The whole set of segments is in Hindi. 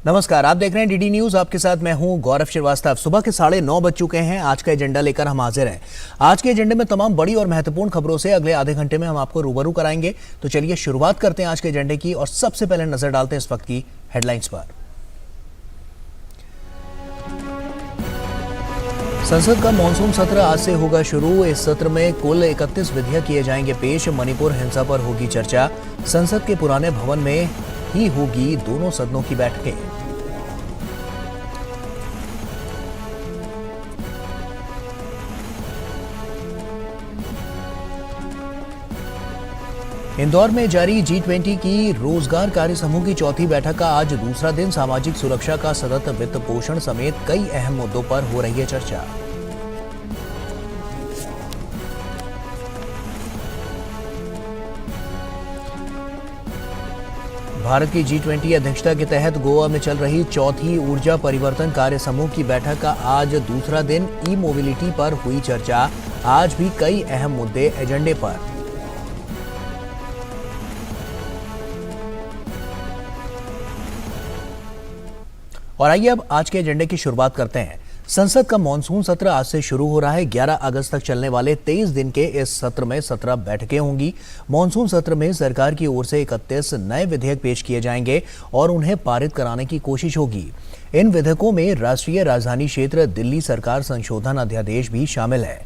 नमस्कार, आप देख रहे हैं डीडी न्यूज। आपके साथ मैं हूं गौरव श्रीवास्तव। सुबह के 9:30 बज चुके हैं। आज का एजेंडा लेकर हम हाजिर हैं। आज के एजेंडे में तमाम बड़ी और महत्वपूर्ण खबरों से अगले आधे घंटे में हम आपको रूबरू कराएंगे। तो चलिए शुरुआत करते हैं आज के एजेंडे की और सबसे पहले नजर डालते हैं इस वक्त की हेडलाइंस पर। संसद का मानसून सत्र आज से होगा शुरू। इस सत्र में कुल 31 विधेयक किए जाएंगे पेश। मणिपुर हिंसा पर होगी चर्चा। संसद के पुराने भवन में ही होगी दोनों सदनों की बैठकें। इंदौर में जारी G20 की रोजगार कार्य समूह की चौथी बैठक का आज दूसरा दिन। सामाजिक सुरक्षा का सतत वित्त पोषण समेत कई अहम मुद्दों पर हो रही है चर्चा। भारत की G20 अध्यक्षता के तहत गोवा में चल रही चौथी ऊर्जा परिवर्तन कार्य समूह की बैठक का आज दूसरा दिन। ई मोबिलिटी पर हुई चर्चा। आज भी कई अहम मुद्दे एजेंडे पर। और आइए अब आज के एजेंडे की शुरुआत करते हैं। संसद का मानसून सत्र आज से शुरू हो रहा है। 11 अगस्त तक चलने वाले 23 दिन के इस सत्र में 17 बैठकें होंगी। मानसून सत्र में सरकार की ओर से 31 नए विधेयक पेश किए जाएंगे और उन्हें पारित कराने की कोशिश होगी। इन विधेयकों में राष्ट्रीय राजधानी क्षेत्र दिल्ली सरकार संशोधन अध्यादेश भी शामिल है।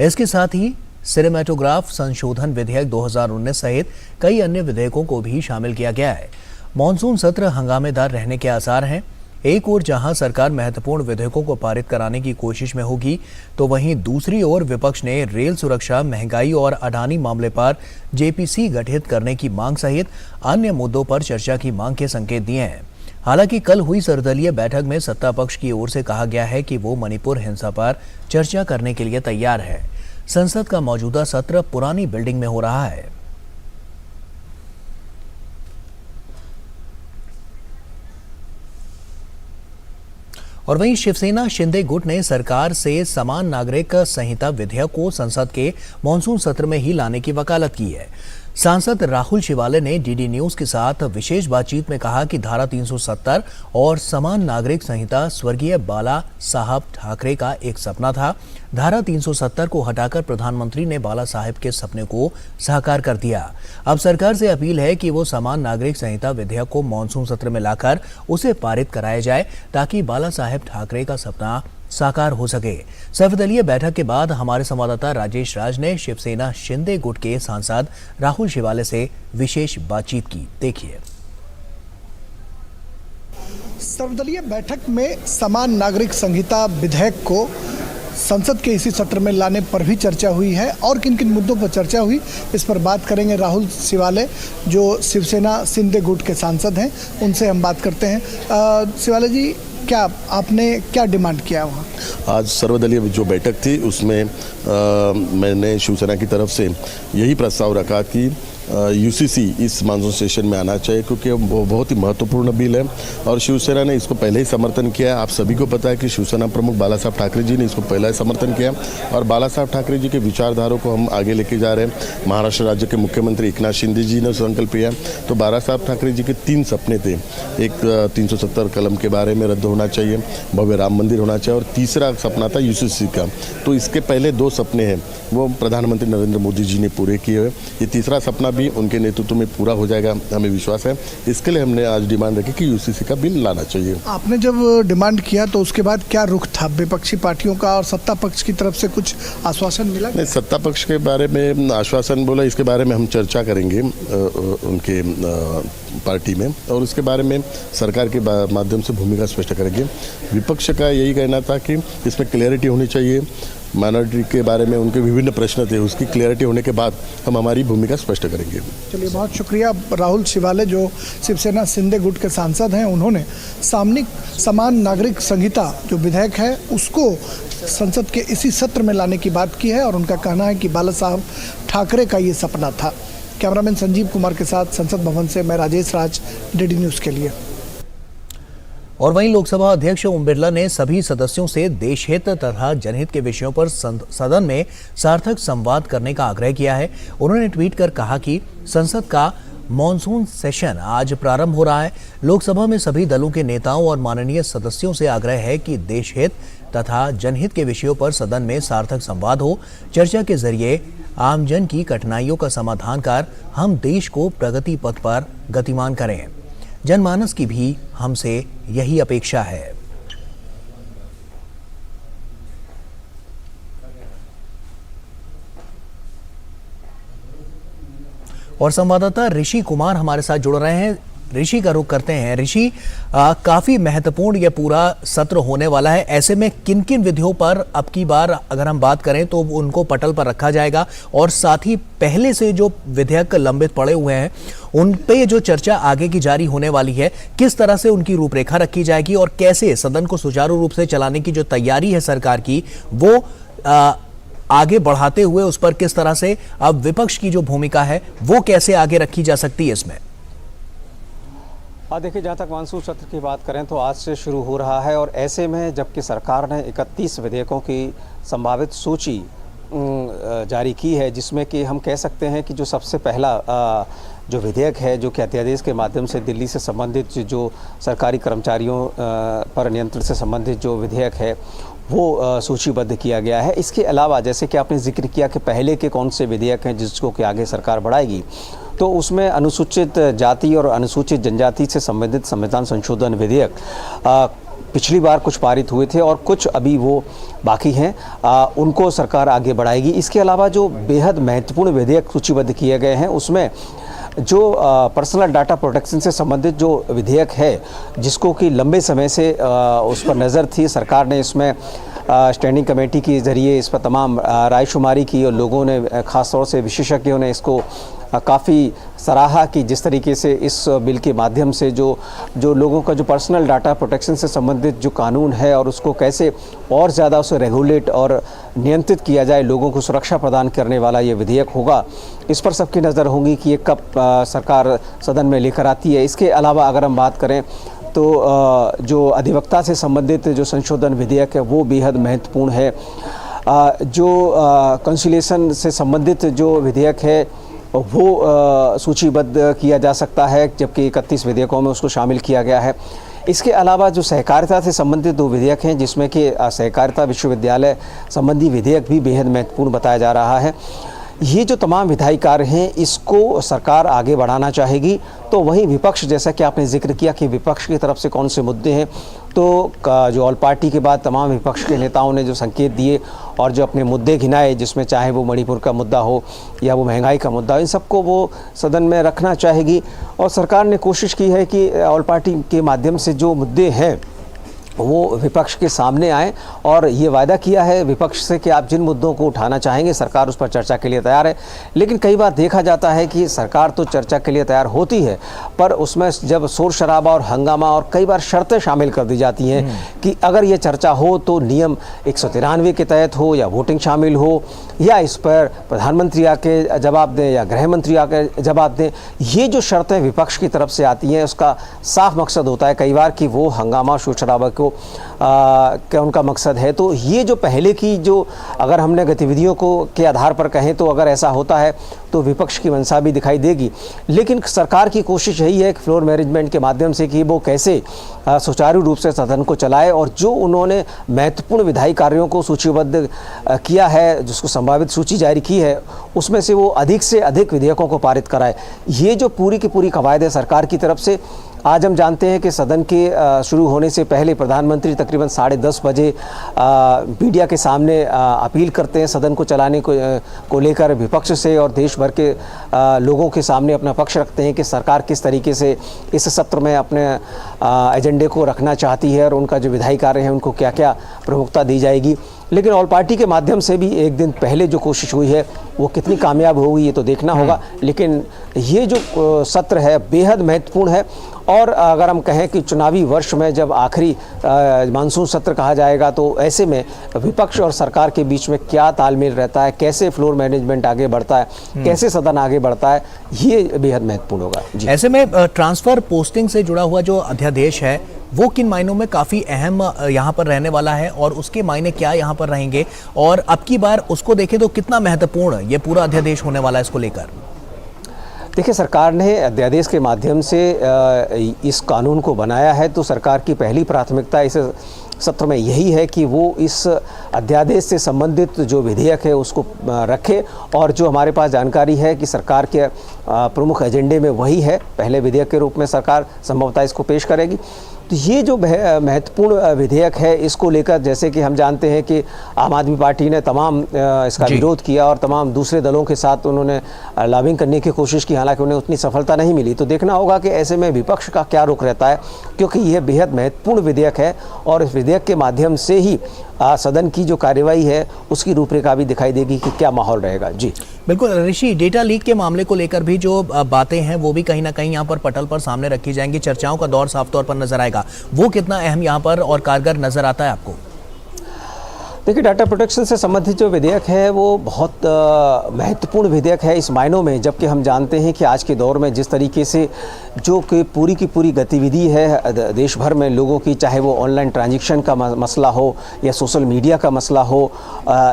इसके साथ ही सिनेमेटोग्राफ संशोधन विधेयक 2019 सहित कई अन्य विधेयकों को भी शामिल किया गया है। मानसून सत्र हंगामेदार रहने के आसार हैं। एक ओर जहां सरकार महत्वपूर्ण विधेयकों को पारित कराने की कोशिश में होगी, तो वहीं दूसरी ओर विपक्ष ने रेल सुरक्षा, महंगाई और अडानी मामले पर जेपीसी गठित करने की मांग सहित अन्य मुद्दों पर चर्चा की मांग के संकेत दिए हैं। हालांकि कल हुई सर्वदलीय बैठक में सत्ता पक्ष की ओर से कहा गया है कि वो मणिपुर हिंसा पर चर्चा करने के लिए तैयार है। संसद का मौजूदा सत्र पुरानी बिल्डिंग में हो रहा है। और वहीं शिवसेना शिंदे गुट ने सरकार से समान नागरिक संहिता विधेयक को संसद के मानसून सत्र में ही लाने की वकालत की है। सांसद राहुल शिवाले ने डीडी न्यूज के साथ विशेष बातचीत में कहा कि धारा 370 और समान नागरिक संहिता स्वर्गीय बाला साहब ठाकरे का एक सपना था। धारा 370 को हटाकर प्रधानमंत्री ने बाला साहब के सपने को साकार कर दिया। अब सरकार से अपील है कि वो समान नागरिक संहिता विधेयक को मानसून सत्र में लाकर उसे पारित कराया जाए, ताकि बाला साहब ठाकरे का सपना साकार हो सके। सर्वदलीय बैठक के बाद हमारे संवाददाता राजेश राज ने शिवसेना शिंदे गुट के सांसद राहुल शिवाले से विशेष बातचीत की। देखिए। सर्वदलीय बैठक में समान नागरिक संहिता विधेयक को संसद के इसी सत्र में लाने पर भी चर्चा हुई है और किन किन मुद्दों पर चर्चा हुई, इस पर बात करेंगे राहुल शिवाले, जो शिवसेना शिंदे गुट के सांसद हैं। उनसे हम बात करते हैं। शिवाले जी, क्या आपने क्या डिमांड किया वहाँ? आज सर्वदलीय जो बैठक थी उसमें मैंने शिवसेना की तरफ से यही प्रस्ताव रखा कि यूसीसी इस मानसून सेशन में आना चाहिए, क्योंकि वो बहुत ही महत्वपूर्ण बिल है और शिवसेना ने इसको पहले ही समर्थन किया है। आप सभी को पता है कि शिवसेना प्रमुख बाला साहब ठाकरे जी ने इसको पहले ही समर्थन किया और बाला साहब ठाकरे जी के विचारधारा को हम आगे लेके जा रहे हैं। महाराष्ट्र राज्य के मुख्यमंत्री एकनाथ शिंदे जी ने संकल्प लिया। तो बाला साहब ठाकरे जी के 3 सपने थे। एक 370 कलम के बारे में रद्द होना चाहिए, भव्य राम मंदिर होना चाहिए और तीसरा सपना था यूसीसी का। तो इसके पहले 2 सपने हैं वो प्रधानमंत्री नरेंद्र मोदी जी ने पूरे किए हुए। ये तीसरा सपना भी उनके नेतृत्व में पूरा हो जाएगा, हमें विश्वास है। इसके लिए हमने आज डिमांड रखी कि यूसीसी का बिल लाना चाहिए। आपने जब डिमांड किया तो उसके बाद क्या रुख था विपक्षी पार्टियों का और सत्ता पक्ष की तरफ से कुछ आश्वासन मिला? नहीं, सत्ता पक्ष के बारे में आश्वासन बोला, इसके बारे में हम चर्चा करेंगे उनके पार्टी में और उसके बारे में सरकार के माध्यम से भूमिका स्पष्ट करेंगे। विपक्ष का यही कहना था कि इसमें क्लैरिटी होनी चाहिए। माइनॉरिटी के बारे में उनके विभिन्न प्रश्न थे, उसकी क्लैरिटी होने के बाद हम हमारी भूमिका स्पष्ट करेंगे। चलिए, बहुत शुक्रिया राहुल शिवाले, जो शिवसेना शिंदे गुट के सांसद हैं। उन्होंने समान नागरिक संहिता जो विधेयक है उसको संसद के इसी सत्र में लाने की बात की है और उनका कहना है कि बाला साहब ठाकरे का ये सपना था। कैमरामैन संजीव कुमार के साथ संसद भवन से मैं राजेश राज, डीडी न्यूज़ के लिए। और वहीं लोकसभा अध्यक्ष ओम बिरला ने सभी सदस्यों से देशहित तथा जनहित के विषयों पर सदन में सार्थक संवाद करने का आग्रह किया है। उन्होंने ट्वीट कर कहा कि संसद का मॉनसून सेशन आज प्रारंभ हो रहा है। लोकसभा में सभी दलों के नेताओं और माननीय सदस्यों से आग्रह है कि देश हित तथा जनहित के विषयों पर सदन में सार्थक संवाद हो। चर्चा के जरिए आमजन की कठिनाइयों का समाधान कर हम देश को प्रगति पथ पर गतिमान करें। जनमानस की भी हमसे यही अपेक्षा है। और संवाददाता ऋषि कुमार हमारे साथ जुड़ रहे हैं। ऋषि का रुख करते हैं। ऋषि, काफी महत्वपूर्ण यह पूरा सत्र होने वाला है। ऐसे में किन किन विधियों पर अब की बार अगर हम बात करें तो उनको पटल पर रखा जाएगा, और साथ ही पहले से जो विधेयक लंबित पड़े हुए हैं उन पे जो चर्चा आगे की जारी होने वाली है, किस तरह से उनकी रूपरेखा रखी जाएगी और कैसे सदन को सुचारू रूप से चलाने की जो तैयारी है सरकार की वो आगे बढ़ाते हुए उस पर किस तरह से अब विपक्ष की जो भूमिका है वो कैसे आगे रखी जा सकती है इसमें? देखिए, जहाँ तक मानसून सत्र की बात करें तो आज से शुरू हो रहा है, और ऐसे में जबकि सरकार ने 31 विधेयकों की संभावित सूची जारी की है, जिसमें कि हम कह सकते हैं कि जो सबसे पहला जो विधेयक है जो कि अध्यादेश के माध्यम से दिल्ली से संबंधित जो सरकारी कर्मचारियों पर नियंत्रण से संबंधित जो विधेयक है वो सूचीबद्ध किया गया है। इसके अलावा जैसे कि आपने जिक्र किया कि पहले के कौन से विधेयक हैं जिसको कि आगे सरकार बढ़ाएगी, तो उसमें अनुसूचित जाति और अनुसूचित जनजाति से संबंधित संविधान संशोधन विधेयक पिछली बार कुछ पारित हुए थे और कुछ अभी वो बाकी हैं, उनको सरकार आगे बढ़ाएगी। इसके अलावा जो बेहद महत्वपूर्ण विधेयक सूचीबद्ध किए गए हैं उसमें जो पर्सनल डाटा प्रोटेक्शन से संबंधित जो विधेयक है जिसको कि लंबे समय से उस पर नज़र थी, सरकार ने इसमें स्टैंडिंग कमेटी के ज़रिए इस पर तमाम रायशुमारी की और लोगों ने, ख़ास तौर से विशेषज्ञों ने इसको काफ़ी सराहा कि जिस तरीके से इस बिल के माध्यम से जो लोगों का जो पर्सनल डाटा प्रोटेक्शन से संबंधित जो कानून है और उसको कैसे और ज़्यादा उसे रेगुलेट और नियंत्रित किया जाए, लोगों को सुरक्षा प्रदान करने वाला ये विधेयक होगा। इस पर सबकी नज़र होगी कि ये कब सरकार सदन में लेकर आती है। इसके अलावा अगर हम बात करें तो जो अधिवक्ता से संबंधित जो संशोधन विधेयक है वो बेहद महत्वपूर्ण है। जो कंसिलिएशन से संबंधित जो विधेयक है वो सूचीबद्ध किया जा सकता है, जबकि 31 विधेयकों में उसको शामिल किया गया है। इसके अलावा जो सहकारिता से संबंधित 2 विधेयक हैं जिसमें कि सहकारिता विश्वविद्यालय संबंधी विधेयक भी बेहद महत्वपूर्ण बताया जा रहा है। ये जो तमाम विधायी कार्य हैं इसको सरकार आगे बढ़ाना चाहेगी। तो वहीं विपक्ष, जैसा कि आपने जिक्र किया कि विपक्ष की तरफ से कौन से मुद्दे हैं, तो जो ऑल पार्टी के बाद तमाम विपक्ष के नेताओं ने जो संकेत दिए और जो अपने मुद्दे गिनाए, जिसमें चाहे वो मणिपुर का मुद्दा हो या वो महंगाई का मुद्दा हो, इन सबको वो सदन में रखना चाहेगी। और सरकार ने कोशिश की है कि ऑल पार्टी के माध्यम से जो मुद्दे हैं वो विपक्ष के सामने आए, और ये वायदा किया है विपक्ष से कि आप जिन मुद्दों को उठाना चाहेंगे सरकार उस पर चर्चा के लिए तैयार है। लेकिन कई बार देखा जाता है कि सरकार तो चर्चा के लिए तैयार होती है, पर उसमें जब शोर शराबा और हंगामा और कई बार शर्तें शामिल कर दी जाती हैं कि अगर ये चर्चा हो तो नियम 193 के तहत हो या वोटिंग शामिल हो या इस पर प्रधानमंत्री आके जवाब दें या गृह मंत्री आके जवाब दें। ये जो शर्तें विपक्ष की तरफ से आती हैं उसका साफ मकसद होता है कई बार कि वो हंगामा शोर शराबा को क्या उनका मकसद है। तो ये जो पहले की जो अगर हमने गतिविधियों को के आधार पर कहें तो अगर ऐसा होता है तो विपक्ष की मंशा भी दिखाई देगी। लेकिन सरकार की कोशिश यही है कि फ्लोर मैनेजमेंट के माध्यम से कि वो कैसे सुचारू रूप से सदन को चलाए, और जो उन्होंने महत्वपूर्ण विधायी कार्यों को सूचीबद्ध किया है, जिसको संभावित सूची जारी की है, उसमें से वो अधिक से अधिक विधेयकों को पारित कराए। ये जो पूरी की पूरी कवायद है सरकार की तरफ से। आज हम जानते हैं कि सदन के शुरू होने से पहले प्रधानमंत्री तकरीबन 10:30 बजे मीडिया के सामने अपील करते हैं सदन को चलाने को लेकर विपक्ष से, और देश भर के लोगों के सामने अपना पक्ष रखते हैं कि सरकार किस तरीके से इस सत्र में अपने एजेंडे को रखना चाहती है और उनका जो विधायी कार्य है उनको क्या क्या प्रमुखता दी जाएगी। लेकिन ऑल पार्टी के माध्यम से भी एक दिन पहले जो कोशिश हुई है वो कितनी कामयाब होगी ये तो देखना होगा। लेकिन ये जो सत्र है बेहद महत्वपूर्ण है, और अगर हम कहें कि चुनावी वर्ष में जब आखिरी मानसून सत्र कहा जाएगा तो ऐसे में विपक्ष और सरकार के बीच में क्या तालमेल रहता है, कैसे फ्लोर मैनेजमेंट आगे बढ़ता है, कैसे सदन आगे बढ़ता है, ये बेहद महत्वपूर्ण होगा। ऐसे में ट्रांसफर पोस्टिंग से जुड़ा हुआ जो अध्यादेश है वो किन मायनों में काफ़ी अहम यहाँ पर रहने वाला है, और उसके मायने क्या यहाँ पर रहेंगे, और अब की बार उसको देखें तो कितना महत्वपूर्ण ये पूरा अध्यादेश होने वाला है इसको लेकर? देखिए, सरकार ने अध्यादेश के माध्यम से इस कानून को बनाया है, तो सरकार की पहली प्राथमिकता इस सत्र में यही है कि वो इस अध्यादेश से संबंधित जो विधेयक है उसको रखे। और जो हमारे पास जानकारी है कि सरकार के प्रमुख एजेंडे में वही है, पहले विधेयक के रूप में सरकार संभवतः इसको पेश करेगी। तो ये जो महत्वपूर्ण विधेयक है, इसको लेकर जैसे कि हम जानते हैं कि आम आदमी पार्टी ने तमाम इसका विरोध किया और तमाम दूसरे दलों के साथ उन्होंने लॉबिंग करने की कोशिश की, हालांकि उन्हें उतनी सफलता नहीं मिली। तो देखना होगा कि ऐसे में विपक्ष का क्या रुख रहता है, क्योंकि यह बेहद महत्वपूर्ण विधेयक है और इस विधेयक के माध्यम से ही सदन की जो कार्यवाही है उसकी रूपरेखा भी दिखाई देगी कि क्या माहौल रहेगा। जी बिल्कुल ऋषि, डेटा लीक के मामले को लेकर भी जो बातें हैं वो भी कहीं ना कहीं यहाँ पर पटल पर सामने रखी जाएंगी, चर्चाओं का दौर साफ तौर पर नजर आएगा। वो कितना अहम यहाँ पर और कारगर नजर आता है आपको? देखिए, डाटा प्रोटेक्शन से संबंधित जो विधेयक है वो बहुत महत्वपूर्ण विधेयक है इस मायनों में, जबकि हम जानते हैं कि आज के दौर में जिस तरीके से जो कि पूरी की पूरी गतिविधि है देश भर में लोगों की, चाहे वो ऑनलाइन ट्रांजैक्शन का मसला हो या सोशल मीडिया का मसला हो,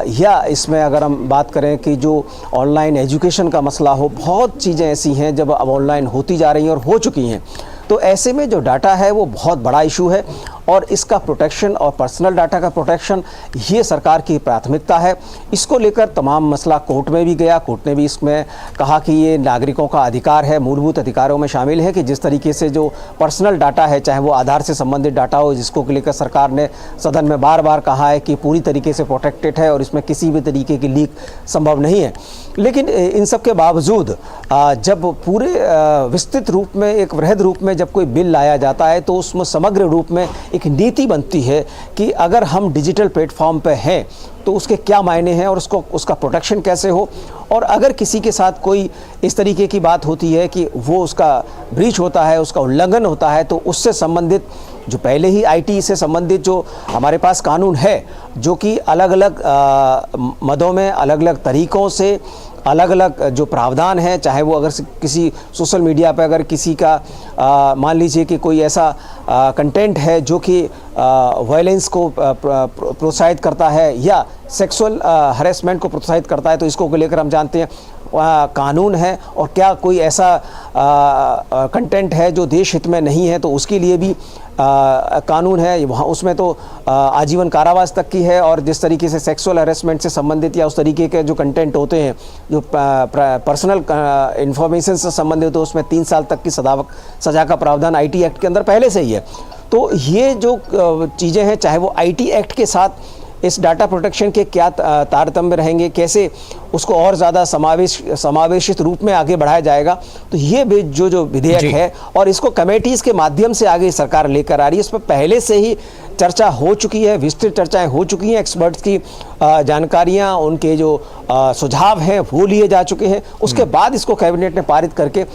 या इसमें अगर हम बात करें कि जो ऑनलाइन एजुकेशन का मसला हो, बहुत चीज़ें ऐसी हैं जब अब ऑनलाइन होती जा रही हैं और हो चुकी हैं। तो ऐसे में जो डाटा है वो बहुत बड़ा इशू है और इसका प्रोटेक्शन और पर्सनल डाटा का प्रोटेक्शन ये सरकार की प्राथमिकता है। इसको लेकर तमाम मसला कोर्ट में भी गया, कोर्ट ने भी इसमें कहा कि ये नागरिकों का अधिकार है, मूलभूत अधिकारों में शामिल है कि जिस तरीके से जो पर्सनल डाटा है, चाहे वो आधार से संबंधित डाटा हो, जिसको लेकर सरकार ने सदन में बार बार कहा है कि पूरी तरीके से प्रोटेक्टेड है और इसमें किसी भी तरीके की लीक संभव नहीं है। लेकिन इन सब के बावजूद जब पूरे विस्तृत रूप में, एक वृहद रूप में जब कोई बिल लाया जाता है तो उसमें समग्र रूप में एक नीति बनती है कि अगर हम डिजिटल प्लेटफॉर्म पे हैं तो उसके क्या मायने हैं और उसका प्रोटेक्शन कैसे हो। और अगर किसी के साथ कोई इस तरीके की बात होती है कि वो उसका ब्रीच होता है, उसका उल्लंघन होता है, तो उससे संबंधित जो पहले ही आईटी से संबंधित जो हमारे पास कानून है, जो कि अलग अलग मदों में अलग अलग तरीक़ों से अलग अलग जो प्रावधान है, चाहे वो अगर किसी सोशल मीडिया पर अगर किसी का मान लीजिए कि कोई ऐसा कंटेंट है जो कि वायलेंस को प्रोत्साहित करता है या सेक्सुअल हरेसमेंट को प्रोत्साहित करता है, तो इसको लेकर हम जानते हैं कानून है। और क्या कोई ऐसा कंटेंट है जो देश हित में नहीं है, तो उसके लिए भी कानून है, वहाँ उसमें तो आजीवन कारावास तक की है। और जिस तरीके से सेक्सुअल हरेसमेंट से संबंधित या उस तरीके के जो कंटेंट होते हैं जो पर्सनल इंफॉर्मेशन से संबंधित हो, उसमें 3 साल तक की सज़ा का प्रावधान आईटी एक्ट के अंदर पहले से ही है। तो ये जो चीज़ें हैं, चाहे वो आईटी एक्ट के साथ इस डाटा प्रोटेक्शन के क्या तारतम्य रहेंगे, कैसे उसको और ज़्यादा समावेशित रूप में आगे बढ़ाया जाएगा, तो ये भी जो विधेयक है और इसको कमेटीज़ के माध्यम से आगे सरकार लेकर आ रही है। इस पर पहले से ही चर्चा हो चुकी है, विस्तृत चर्चाएं हो चुकी हैं, एक्सपर्ट्स की जानकारियां, उनके जो सुझाव हैं वो लिए जा चुके हैं। उसके बाद इसको कैबिनेट ने पारित करके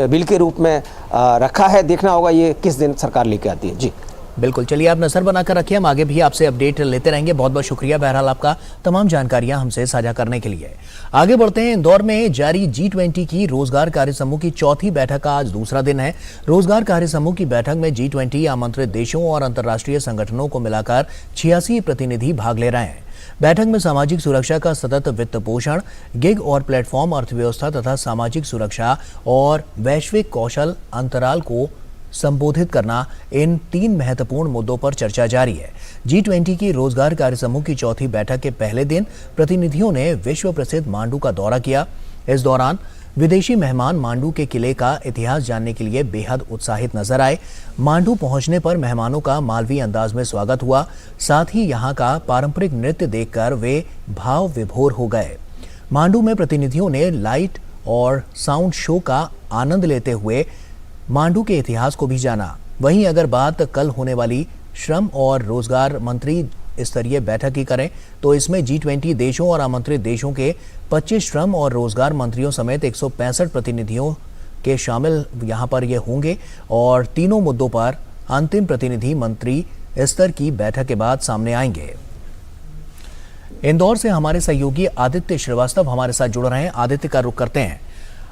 बिल के रूप में रखा है। देखना होगा ये किस दिन सरकार लेके आती है। जी बिल्कुल, चलिए आप नजर बनाकर रखिए, हम आगे भी आपसे अपडेट लेते रहेंगे। बहुत बहुत शुक्रिया बहरहाल आपका तमाम जानकारियां हमसे साझा करने के लिए। आगे बढ़ते हैं। इंदौर में जारी G20 की रोजगार कार्य समूह की चौथी बैठक का आज दूसरा दिन है। रोजगार कार्य समूह की बैठक में G20 आमंत्रित देशों और अंतर्राष्ट्रीय संगठनों को मिलाकर 86 प्रतिनिधि भाग ले रहे हैं। बैठक में सामाजिक सुरक्षा का सतत वित्त पोषण, गिग और प्लेटफॉर्म अर्थव्यवस्था तथा सामाजिक सुरक्षा और वैश्विक कौशल अंतराल को संबोधित करना, इन 3 महत्वपूर्ण मुद्दों पर चर्चा जारी है। G20 की रोजगार कार्य समूह की चौथी बैठक के पहले दिन प्रतिनिधियों ने विश्व प्रसिद्ध मांडू का दौरा किया। इस दौरान विदेशी मेहमान मांडू के किले का इतिहास जानने के लिए बेहद उत्साहित नजर आए। मांडू पहुंचने पर मेहमानों का मालवी अंदाज में स्वागत हुआ, साथ ही यहाँ का पारंपरिक नृत्य देखकर वे भाव विभोर हो गए। मांडू में प्रतिनिधियों ने लाइट और साउंड शो का आनंद लेते हुए मांडू के इतिहास को भी जाना। वहीं अगर बात कल होने वाली श्रम और रोजगार मंत्री स्तरीय बैठक की करें तो इसमें G20 देशों और आमंत्रित देशों के 25 श्रम और रोजगार मंत्रियों समेत 165 प्रतिनिधियों के शामिल यहां पर ये होंगे और तीनों मुद्दों पर अंतिम प्रतिनिधि मंत्री स्तर की बैठक के बाद सामने आएंगे। इंदौर से हमारे सहयोगी आदित्य श्रीवास्तव हमारे साथ जुड़ रहे हैं। आदित्य का रुख करते हैं।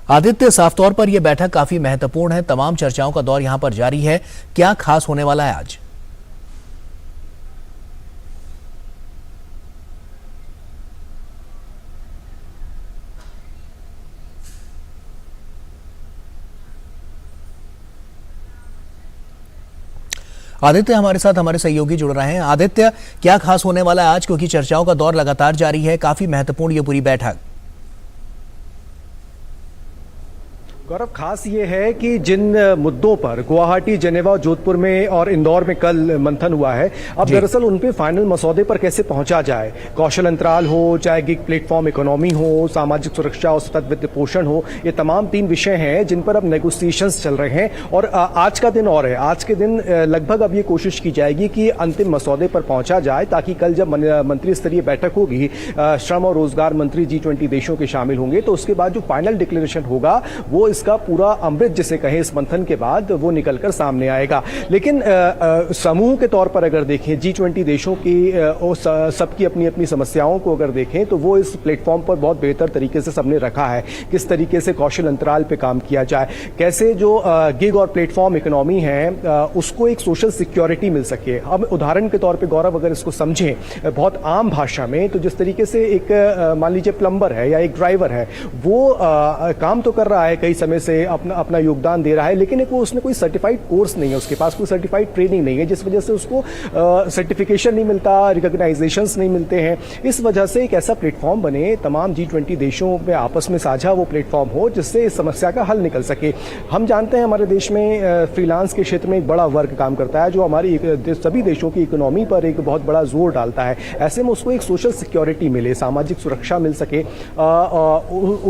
आदित्य, साफ तौर पर यह बैठक काफी महत्वपूर्ण है, तमाम चर्चाओं का दौर यहां पर जारी है, क्या खास होने वाला है आज? आदित्य हमारे साथ हमारे सहयोगी जुड़ रहे हैं। आदित्य, क्या खास होने वाला है आज, क्योंकि चर्चाओं का दौर लगातार जारी है, काफी महत्वपूर्ण ये पूरी बैठक। गौरव, खास ये है कि जिन मुद्दों पर गुवाहाटी, जेनेवा, जोधपुर में और इंदौर में कल मंथन हुआ है, अब दरअसल उन पे फाइनल मसौदे पर कैसे पहुंचा जाए। कौशल अंतराल हो, चाहे गिग प्लेटफॉर्म इकोनॉमी हो, सामाजिक सुरक्षा और सतत वित्त पोषण हो, ये तमाम 3 विषय हैं जिन पर अब नेगोशिएशंस चल रहे हैं। और आज का दिन और है, आज के दिन लगभग अब ये कोशिश की जाएगी कि अंतिम मसौदे पर पहुंचा जाए, ताकि कल जब मंत्री स्तरीय बैठक होगी, श्रम और रोजगार मंत्री G20 देशों के शामिल होंगे, तो उसके बाद जो फाइनल डिक्लेरेशन होगा वो इसका पूरा अमृत जिसे कहें इस मंथन के बाद वो निकलकर सामने आएगा। लेकिन समूह के तौर पर अगर देखें, G20 देशों की सबकी अपनी अपनी समस्याओं को अगर देखें, तो वो इस प्लेटफॉर्म पर बहुत बेहतर तरीके से सबने रखा है। किस तरीके से कौशल अंतराल पे काम किया जाए, कैसे जो गिग और प्लेटफॉर्म इकोनॉमी है उसको एक सोशल सिक्योरिटी मिल सके। अब उदाहरण के तौर पर गौरव, अगर इसको समझें बहुत आम भाषा में, तो जिस तरीके से एक मान लीजिए प्लम्बर है या एक ड्राइवर है, वो काम तो कर रहा है, कई समय से अपना योगदान दे रहा है, लेकिन उसने कोई सर्टिफाइड कोर्स नहीं है, उसके पास कोई सर्टिफाइड ट्रेनिंग नहीं है, जिस वजह से उसको सर्टिफिकेशन नहीं मिलता, रिकॉग्नाइजेशंस नहीं मिलते हैं। इस वजह से एक ऐसा प्लेटफॉर्म बने, तमाम G20 देशों में आपस में साझा वो प्लेटफॉर्म हो, जिससे इस समस्या का हल निकल सके। हम जानते हैं हमारे देश में फ्रीलांस के क्षेत्र में एक बड़ा वर्ग काम करता है, जो हमारी सभी देशों की इकोनॉमी पर एक बहुत बड़ा जोर डालता है। ऐसे में उसको एक सोशल सिक्योरिटी मिले, सामाजिक सुरक्षा मिल सके,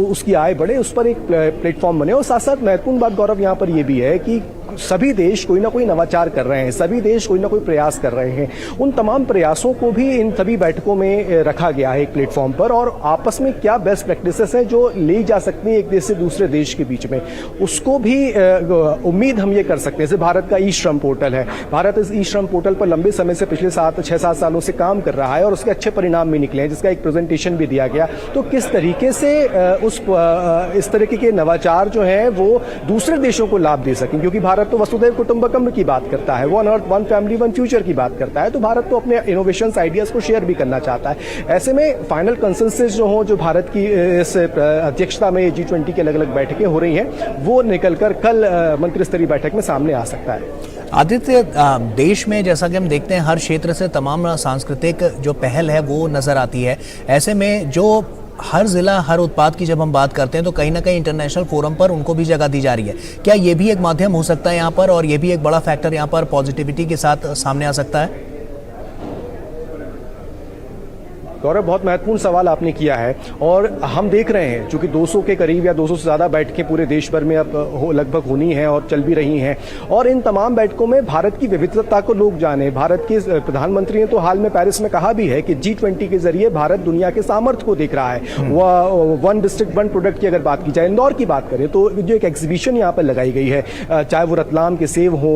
उसकी आय बढ़े, उस पर एक प्लेटफॉर्म बने। और साथ साथ महत्वपूर्ण बात गौरव यहाँ पर यह भी है कि सभी देश कोई ना कोई नवाचार कर रहे हैं, सभी देश कोई ना कोई प्रयास कर रहे हैं। उन तमाम प्रयासों को भी इन सभी बैठकों में रखा गया है एक प्लेटफॉर्म पर, और आपस में क्या बेस्ट प्रैक्टिसेस हैं जो ले जा सकती हैं एक देश से दूसरे देश के बीच में, उसको भी उम्मीद हम ये कर सकते हैं। जैसे भारत का ई-श्रम पोर्टल है, भारत इस ई-श्रम पोर्टल पर लंबे समय से पिछले 6-7 सालों से काम कर रहा है और उसके अच्छे परिणाम भी निकले हैं, जिसका एक प्रेजेंटेशन भी दिया गया। तो किस तरीके से इस तरीके के नवाचार जो है वो दूसरे देशों को लाभ दे सकें, क्योंकि भारत तो वसुधैव कुटुंबकम की बात करता है, one earth one family one future की बात करता है, तो भारत तो अपने इनोवेशंस आइडियाज को शेयर भी करना चाहता है। ऐसे में फाइनल कंसेंसस जो हो, जो भारत की इस अध्यक्षता में G20 की अलग अलग बैठकें हो रही हैं, वो निकलकर कल मंत्री स्तरीय बैठक में सामने आ सकता है। आदित्य, देश में जैसा कि हम देखते हैं हर क्षेत्र से तमाम सांस्कृतिक जो पहल है वो नजर आती है। ऐसे में जो हर जिला, हर उत्पाद की जब हम बात करते हैं, तो कहीं ना कहीं इंटरनेशनल फोरम पर उनको भी जगह दी जा रही है। क्या ये भी एक माध्यम हो सकता है यहाँ पर, और ये भी एक बड़ा फैक्टर यहाँ पर पॉजिटिविटी के साथ सामने आ सकता है? गौरव, बहुत महत्वपूर्ण सवाल आपने किया है, और हम देख रहे हैं चूंकि 200 के करीब या 200 से ज़्यादा बैठकें पूरे देश भर में अब लगभग होनी हैं और चल भी रही हैं, और इन तमाम बैठकों में भारत की विविधता को लोग जाने। भारत के प्रधानमंत्री ने तो हाल में पेरिस में कहा भी है कि G20 के जरिए भारत दुनिया के सामर्थ्य को देख रहा है। वह वन डिस्ट्रिक्ट वन प्रोडक्ट की अगर बात की जाए, इंदौर की बात करें, तो जो एक एग्जीबिशन यहाँ पर लगाई गई है, चाहे वो रतलाम के सेब हो,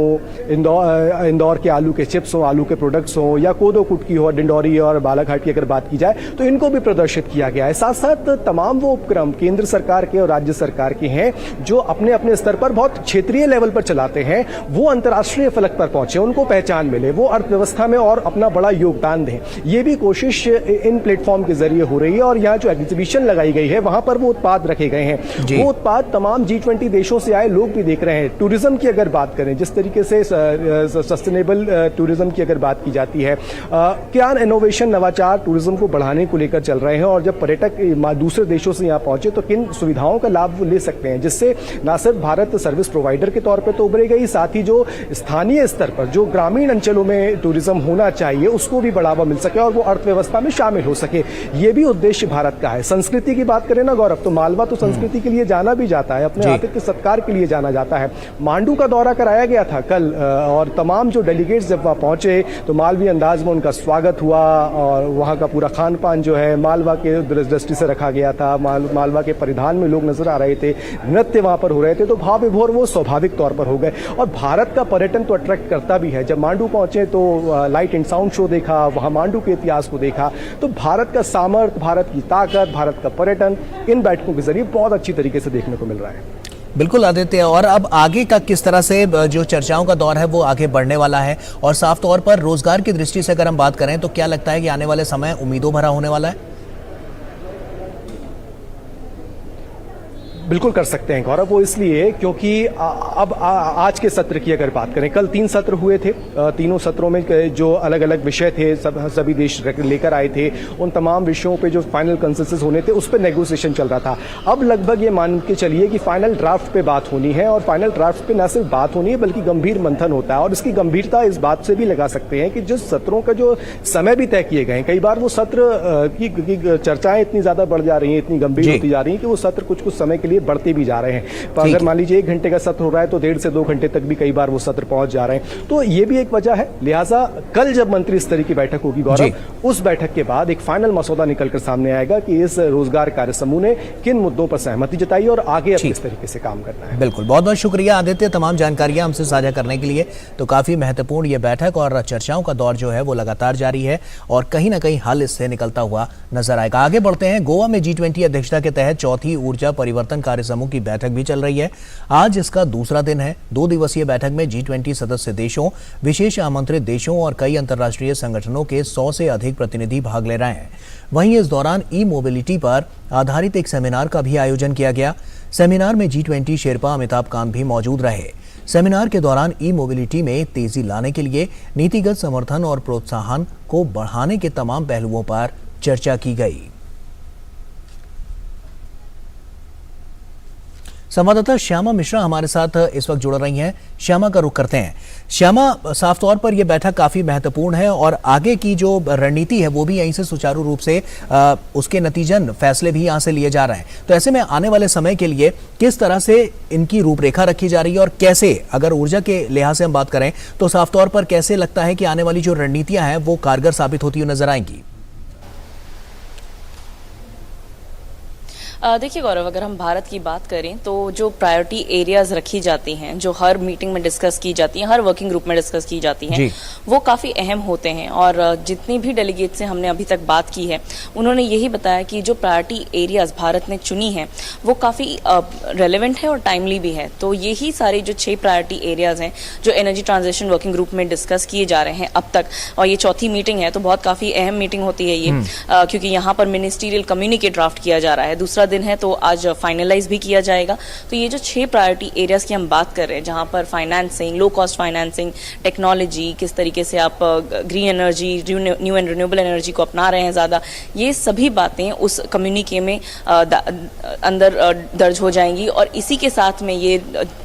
इंदौर के आलू के चिप्स हो, आलू के प्रोडक्ट्स हो, या कोदो कुटकी हो, डिंडौरी और बालाघाट की अगर बात की जाए, तो इनको भी प्रदर्शित किया गया है। साथ साथ तमाम वो उपक्रम केंद्र सरकार के और राज्य सरकार के हैं जो अपने अपने स्तर पर बहुत क्षेत्रीय लेवल पर चलाते हैं, वो अंतर्राष्ट्रीय फलक पर पहुंचे, उनको पहचान मिले, वो अर्थव्यवस्था में और अपना बड़ा योगदान दें। ये भी कोशिश इन प्लेटफॉर्म के जरिए हो रही है, और यहाँ जो एग्जीबिशन लगाई गई है वहां पर वो उत्पाद रखे गए हैं। वो उत्पाद तमाम G20 देशों से आए लोग भी देख रहे हैं। टूरिज्म की अगर बात करें, जिस तरीके से सस्टेनेबल टूरिज्म की अगर बात की जाती है, क्या इनोवेशन, नवाचार टूरिज्म को बढ़ाने को लेकर चल रहे हैं, और जब पर्यटक दूसरे देशों से यहाँ पहुंचे तो किन सुविधाओं का लाभ वो ले सकते हैं, जिससे न सिर्फ भारत सर्विस प्रोवाइडर के तौर पर तो उभरेगा ही, साथ ही जो स्थानीय स्तर पर जो ग्रामीण अंचलों में टूरिज्म होना चाहिए उसको भी बढ़ावा मिल सके और वो अर्थव्यवस्था में शामिल हो सके। ये भी उद्देश्य भारत का है। संस्कृति की बात करें ना गौरव, तो मालवा तो संस्कृति के लिए जाना भी जाता है, अपने आतिथ्य सत्कार के लिए जाना जाता है। मांडू का दौरा कराया गया था कल, और तमाम जो डेलीगेट्स जब वहाँ पहुंचे तो मालवी अंदाज में उनका स्वागत हुआ, और वहाँ का पूरा खान पान जो है मालवा के दृष्टि से रखा गया था। मालवा के परिधान में लोग नजर आ रहे थे, नृत्य वहां पर हो रहे थे, तो भाव विभोर वो स्वाभाविक तौर पर हो गए। और भारत का पर्यटन तो अट्रैक्ट करता भी है। जब मांडू पहुंचे तो लाइट एंड साउंड शो देखा, वहां मांडू के इतिहास को देखा, तो भारत का सामर्थ्य, भारत की ताकत, भारत का पर्यटन इन बैठकों के जरिए बहुत अच्छी तरीके से देखने को मिल रहा है। बिल्कुल आदित्य, और अब आगे का किस तरह से जो चर्चाओं का दौर है वो आगे बढ़ने वाला है, और साफ तौर पर रोजगार की दृष्टि से अगर हम बात करें तो क्या लगता है कि आने वाले समय उम्मीदों भरा होने वाला है? बिल्कुल कर सकते हैं गौरव, वो इसलिए क्योंकि अब आज के सत्र की अगर बात करें, कल 3 सत्र हुए थे। तीनों सत्रों में जो अलग अलग विषय थे सभी देश लेकर आए थे, उन तमाम विषयों पे जो फाइनल कंसेंसस होने थे उस पर नेगोशिएशन चल रहा था। अब लगभग ये मान के चलिए कि फाइनल ड्राफ्ट पे बात होनी है, और फाइनल ड्राफ्ट पे न सिर्फ बात होनी है बल्कि गंभीर मंथन होता है। और इसकी गंभीरता इस बात से भी लगा सकते हैं कि जिस सत्रों का जो समय भी तय किए गए हैं, कई बार वो सत्र की चर्चाएं इतनी ज्यादा बढ़ जा रही हैं, इतनी गंभीर होती जा रही हैं कि वो सत्र कुछ कुछ समय के लिए बढ़ते भी जा रहे हैं। तो अगर मान लीजिए 1 घंटे का सत्र हो रहा है तो 1.5 से 2 घंटे तक भी कई बार वो सत्र पहुंच जा रहे हैं। तो ये भी एक वजह है। लिहाजा कल जब मंत्री स्तरीय की बैठक होगी गौरव, उस बैठक के बाद एक फाइनल मसौदा निकलकर सामने आएगा कि इस रोजगार कार्य समूह ने किन मुद्दों पर सहमति जताई और आगे अब किस तरीके से काम करना है। बिल्कुल, बहुत बहुत शुक्रिया आदित्य, तमाम जानकारियां हमसे साझा करने के लिए। तो काफी महत्वपूर्ण ये बैठक और चर्चाओं का दौर जो है वो लगातार जारी है और कहीं ना कहीं हल इससे निकलता हुआ नजर आएगा। आगे बढ़ते हैं। गोवा में G20 अध्यक्षता के तहत चौथी ऊर्जा परिवर्तन कार्य समूह की बैठक भी चल रही है। आज इसका दूसरा दिन है। 2 दिवसीय बैठक में G20 सदस्य देशों, विशेष आमंत्रित देशों और कई अंतर्राष्ट्रीय संगठनों के 100 से अधिक प्रतिनिधि भाग ले रहे हैं। वहीं इस दौरान ई मोबिलिटी पर आधारित एक सेमिनार का भी आयोजन किया गया। सेमिनार में G20 शेरपा अमिताभ कांत भी मौजूद रहे। सेमिनार के दौरान ई मोबिलिटी में तेजी लाने के लिए नीतिगत समर्थन और प्रोत्साहन को बढ़ाने के तमाम पहलुओं पर चर्चा की गई। संवाददाता श्यामा मिश्रा हमारे साथ इस वक्त जुड़ रही हैं। श्यामा का रुख करते हैं। श्यामा, साफ तौर पर यह बैठक काफी महत्वपूर्ण है और आगे की जो रणनीति है वो भी यहीं से सुचारू रूप से उसके नतीजन फैसले भी यहां से लिए जा रहे हैं। तो ऐसे में आने वाले समय के लिए किस तरह से इनकी रूपरेखा रखी जा रही है और कैसे, अगर ऊर्जा के लिहाज से हम बात करें तो साफ तौर पर कैसे लगता है कि आने वाली जो रणनीतियां हैं वो कारगर साबित होती हुई नजर आएंगी? देखिए गौरव, अगर हम भारत की बात करें तो जो प्रायोरिटी एरियाज रखी जाती हैं, जो हर मीटिंग में डिस्कस की जाती हैं, हर वर्किंग ग्रुप में डिस्कस की जाती हैं, वो काफ़ी अहम होते हैं। और जितनी भी डेलीगेट से हमने अभी तक बात की है उन्होंने यही बताया कि जो प्रायोरिटी एरियाज भारत ने चुनी है वो काफ़ी रेलेवेंट है और टाइमली भी है। तो यही सारे जो 6 प्रायोरिटी एरियाज हैं जो एनर्जी ट्रांजिशन वर्किंग ग्रुप में डिस्कस किए जा रहे हैं अब तक, और ये चौथी मीटिंग है तो बहुत काफ़ी अहम मीटिंग होती है ये, क्योंकि यहाँ पर मिनिस्टीरियल कम्युनिके ड्राफ्ट किया जा रहा है। दूसरा दिन है तो आज फाइनलाइज भी किया जाएगा। तो ये जो 6 प्रायोरिटी एरियाज की हम बात कर रहे हैं, जहां पर financing, low cost financing, technology, किस तरीके से आप green energy, new and renewable energy को अपना रहे हैं ज़्यादा, ये सभी बातें उस कम्युनिके में अंदर दर्ज हो जाएंगी। और इसी के साथ में ये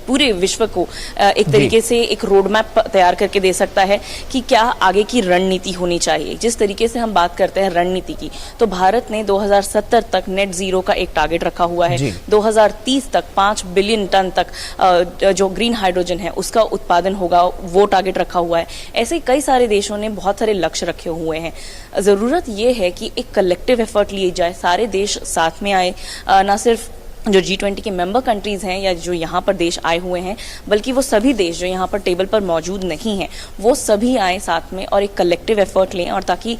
पूरे विश्व को एक तरीके से एक रोड मैप तैयार करके दे सकता है कि क्या आगे की रणनीति होनी चाहिए। जिस तरीके से हम बात करते हैं रणनीति की, तो भारत ने 2070 तक नेट जीरो का एक टारगेट रखा हुआ है। 2030 तक 5 बिलियन टन तक जो ग्रीन हाइड्रोजन है उसका उत्पादन होगा, वो टारगेट रखा हुआ है। ऐसे कई सारे देशों ने बहुत सारे लक्ष्य रखे हुए हैं। जरूरत यह है कि एक कलेक्टिव एफर्ट लिए जाए, सारे देश साथ में आए, ना सिर्फ जो G20 के मेंबर कंट्रीज हैं या जो यहाँ पर देश आए हुए हैं, बल्कि वो सभी देश जो यहाँ पर टेबल पर मौजूद नहीं हैं, वो सभी आए साथ में और एक कलेक्टिव एफर्ट लें, और ताकि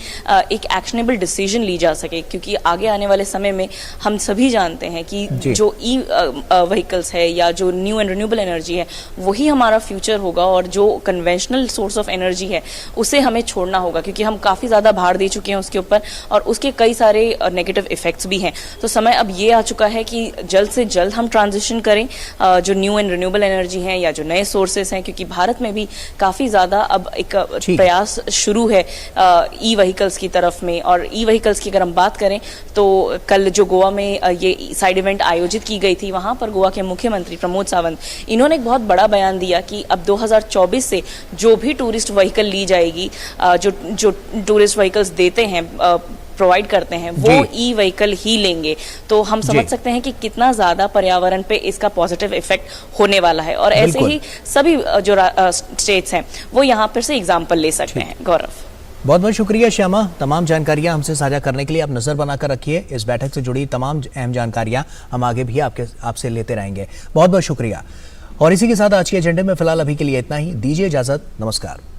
एक एक्शनेबल डिसीजन ली जा सके। क्योंकि आगे आने वाले समय में हम सभी जानते हैं कि जो ई व्हीकल्स है या जो न्यू एंड रिन्यूएबल एनर्जी है वही हमारा फ्यूचर होगा, और जो कन्वेंशनल सोर्स ऑफ एनर्जी है उसे हमें छोड़ना होगा, क्योंकि हम काफ़ी ज़्यादा भार दे चुके हैं उसके ऊपर और उसके कई सारे नेगेटिव इफेक्ट्स भी हैं। तो समय अब ये आ चुका है कि जल्द से जल्द हम ट्रांजिशन करें जो न्यू एंड रिन्यूएबल एनर्जी हैं या जो नए सोर्सेस हैं, क्योंकि भारत में भी काफ़ी ज़्यादा अब एक प्रयास शुरू है ई व्हीकल्स की तरफ में। और ई व्हीकल्स की अगर हम बात करें तो कल जो गोवा में ये साइड इवेंट आयोजित की गई थी, वहाँ पर गोवा के मुख्यमंत्री प्रमोद सावंत, इन्होंने एक बहुत बड़ा बयान दिया कि अब 2024 से जो भी टूरिस्ट व्हीकल ली जाएगी, जो टूरिस्ट व्हीकल्स देते हैं, प्रोवाइड करते हैं, वो ई व्हीकल ही लेंगे। तो हम समझ सकते हैं कि कितना ज्यादा पर्यावरण पे इसका पॉजिटिव इफेक्ट होने वाला है। और ऐसे ही सभी जो स्टेट्स हैं वो यहाँ पर से एग्जाम्पल ले सकते हैं। गौरव, बहुत बहुत शुक्रिया श्यामा, तमाम जानकारियां हमसे साझा करने के लिए। आप नजर बनाकर रखिए, इस बैठक से जुड़ी तमाम अहम जानकारियां हम आगे भी आपसे लेते रहेंगे। बहुत बहुत शुक्रिया। और इसी के साथ आज के एजेंडे में फिलहाल अभी के लिए इतना ही। दीजिए इजाजत, नमस्कार।